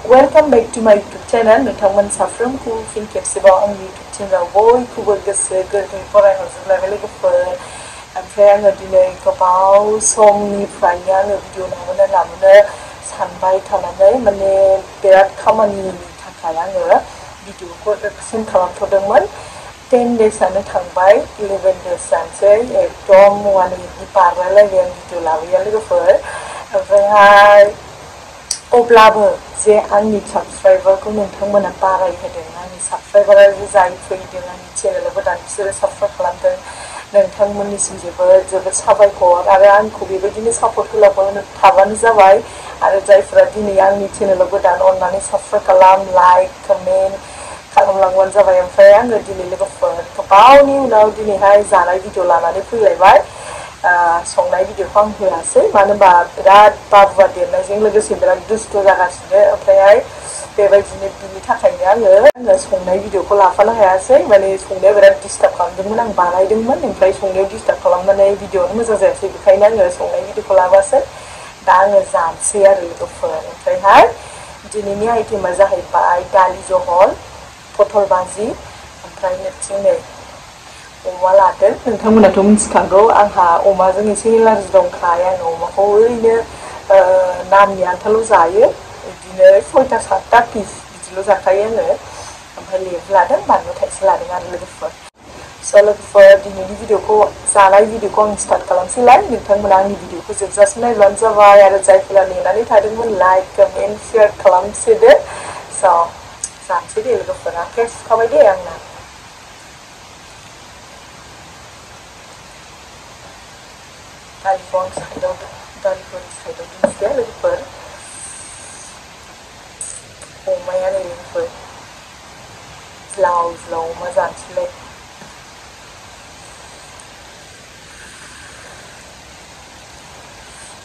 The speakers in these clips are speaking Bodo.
Welcome back to my YouTube channel. Nwngtangmwn साफ्रोमखौ फिन खेबसेबाव आंनि YouTube channel बयखौबो गोसो गोरबोयै फरायहरजोबलायबाय लोगोफोर। ओमफ्राय आङो दिनै गोबाव समनिफ्रायनो आङो भिडिअ लाबोनो सानबाय थानानै माने बिराद खामानिनि थाखाय आङो भिडिअखौ सेन्ड खालामथ'दोंमोन। 10 daysआनो थांबाय, 11 days जानोसै, एकदम 1 weekनि बारलायलायबाय आं भिडिअ लाबोया लोगोफोर। ओमफ्रायहाय अब्लाबो जे आंनि साबस्क्राइबारखौ नोंथांमोना बारायहोदों, आंनि साबस्क्राइबारा जे जाय फैदों आंनि चेनेलाव गोदान बिसोरो साबस्क्राइब खालामदों, नोंथांमोननिसिम जोबोद साबायखर आरो आंखौ बेबायदिनो सापर्ट होलांबाय थाबानो जाबाय। आरो जायफोरा दिनै आंनि चेनेलाव गोदान अननानै साबस्क्राइब खालाम, लाइक, कमेन्ट खालामलांबानो जाबाय। ओमफ्राय आङो दिनै लोगोफोर गोबावनि उनाव दिनैहाय जानाय भिडिअ लानानै फैलायबाय। संनाय भिडिअखौ आं होआसै, मानो होनबा बिराद बाबुआ देरनायजों लोगोसे बिराद दुस्थ' जागासिनो। ओमफ्रायहाय बेबायदिनो बिनि थाखायनो आङो संनाय भिडिअखौ लाफानो हायासै। माने संनायाव बिराद डिस्टार्ब खालामदोंमोन, आं बानायदोंमोन, ओमफ्राय संनायाव डिस्टार्ब खालामनानै भिडिअआनो मोजां जायासै। बेखायनो आङो संनाय भिडिअखौ लाबोआसै। दा आङो जानोसै आरो लोगोफोर। ओमफ्रायहाय दिनैनि आइटेमा जाहैबाय दालि जहल, पटल भाजि, ओमफ्राय नै अमा लादों। नोंथांमोनाथ' मिथिखागौ आंहा अमाजों एसे एलार्जि दंखाय आङो अमाखौ ओरैनो नामनि आन्थाल' जायो। बिदिनो 6-7टा पिस बिदिल' जाखायो आङो। ओमफ्राय लेबु लादों, बानलु थाइसे लादों आरो लोगोफोर। स' लोगोफोर दिनैनि भिडिअखौ जानाय भिडिअखौ आं स्टार्ट खालामसैलाय। नोंथांमोना आंनि भिडिअखौ जोबजासिम नायब्लानो जाबाय आरो जायफोरा नेनानै थादोंमोन लाइक, कमेन्ट, शेयार खालामसोदो। स' जानोसै दे लोगोफोर, आखाइया सुखाबाय दे आंना। दालिखौ आं साइडआव दोनसै लोगोफोर। अमाया नै लोगोफोर ज्लाव ज्लाव अमा जानोसैलाय।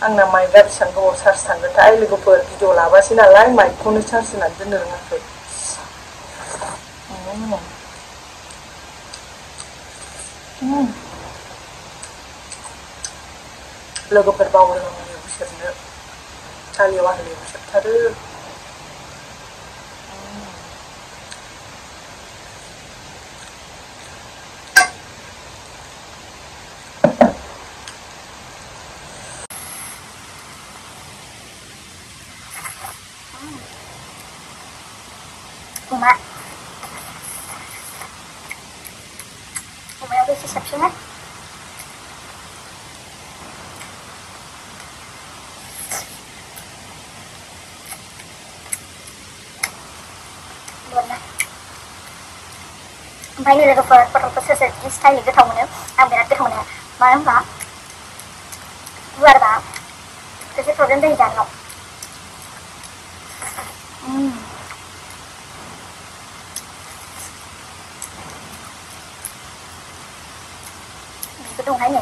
आंना माइकआ बेसेबां गोबाव चार्ज थांगोनथाय लोगोफोर, भिडिअ लाबासै नालाय माइकखौनो चार्ज होनानै दोननो रोङाखै। लोगोफोर बावदों आं लेबु सेबनो, दालियाव आं लेबु सेबथारो। अमायाबो एसे साबसिन ओमफ्राय नै लोगोफोर पटलखौ सोर सोर बिदि स्टाइलनि गोथाव मोनो? आं बिराद गोथाव मोनो, मानो होनबा गुवारबा एसे प्रब्लेम जायो जानायाव। बिबो दंहाय नै,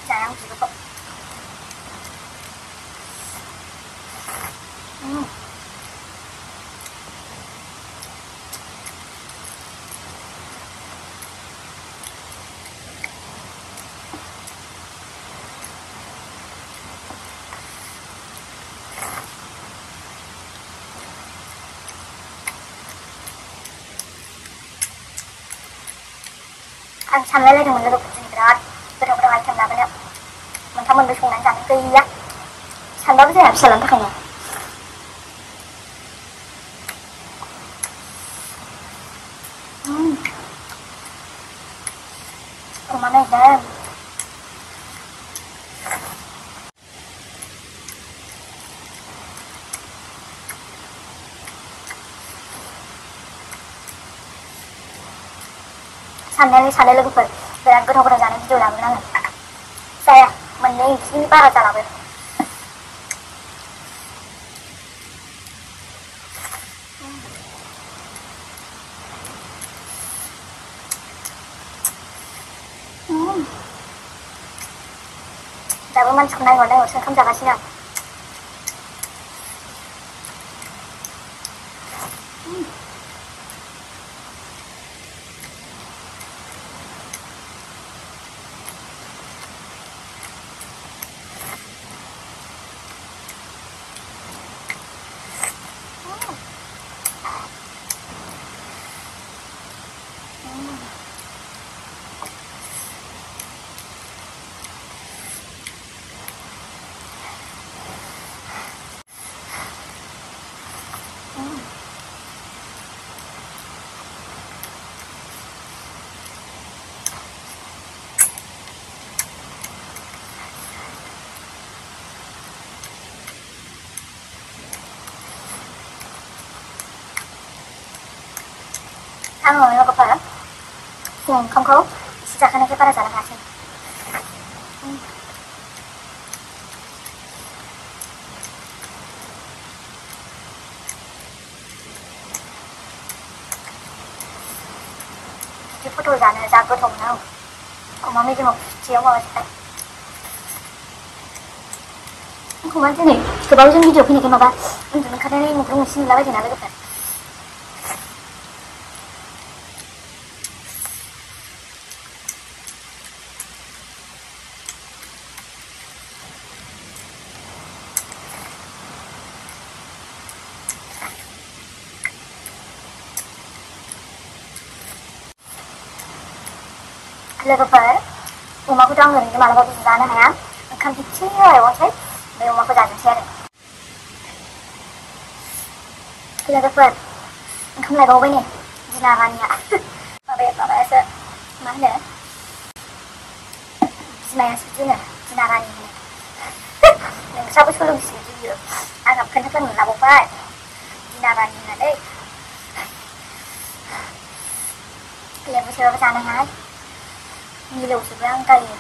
जाया आं बिबोखौ। आं सानलायलायदोंमोन लोगोफोरजों बिराद गोथाव आइटेम लाबोनो, मोनथाम मोनब्रै संनानै जानो गैया, सानबाबो जाया फिसालानि थाखायनो। अमा नायदों साननायानो सानो लोगोफोर, बिराद गोथाव जानो भिडिअ लाबोगोन आङो, जाया 2 ओंख्रिनि बारा जालाबो। दाबो मानसिखौ नायहरसो ओंखाम जागासिनो आं। आङो लोगोफोर जों ओंखामखौ एसे जाखानायखाय बारा जानो हायासै। बिदि फट' जानो जा गोथाव मोनो आं अमा मेजेमाव खुथियाव माबाजोबबाय। आंखौ मा दिनै गोबावजों भिडिअ फैनायखाय माबा उन्दुनो ओंखारनानै मोखां मोनसे नुलाबायदों ना लोगोफोर। लोगोफोर अमाखौथ' आं ओरैनो मालाबाबो जानो हाया ओंखाम एसे होबावनोसै बे अमाखौ जाजोबसै आरो। लोगोफोर ओंखाम लायबावबाय नै दिना रानिया माबायासो मा होनो बिमायासो दोनो दिना रानि होनो नोंस्राबो सोलोंसिगोन गियो आंहा खोन्थाफोरनो लाबावबाय दिना रानि होननानै लेबु सोबाबो जानो हाया मिलौजोबो आं गायो।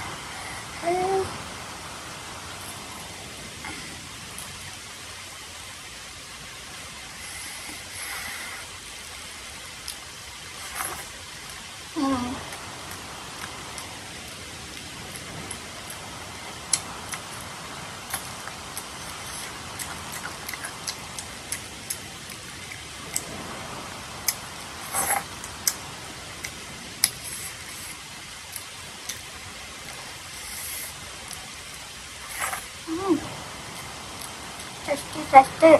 Tasty.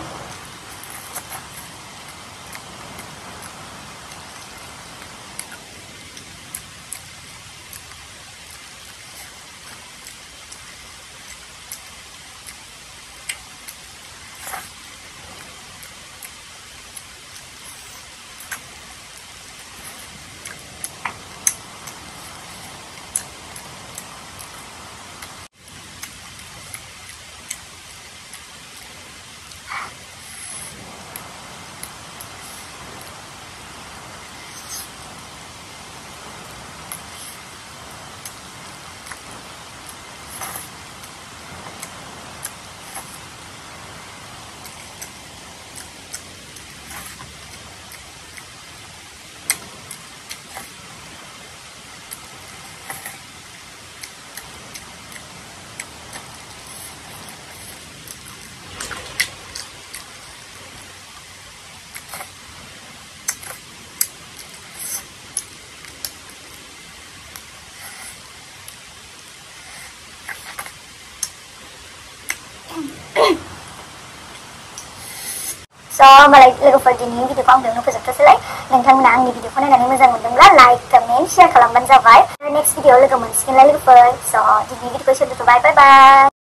So, hoमबालाय लोगोफोर दिनैनि भिडिअखौ आं बेयावनो फोजोबथ'सैलाय। नोंथांमोना आंनि भिडिअखौ नायनानै मोजां मोनदोंब्ला लाइक, कमेन्ट, शेयार खालामबानो जाबाय। नेक्स्ट भिडिअआव लोगो मोनसिगोनलाय लोगोफोर। स' दिनैनि भिडिअखौ एसेयावनो दोनथ'बाय। बाय बाय।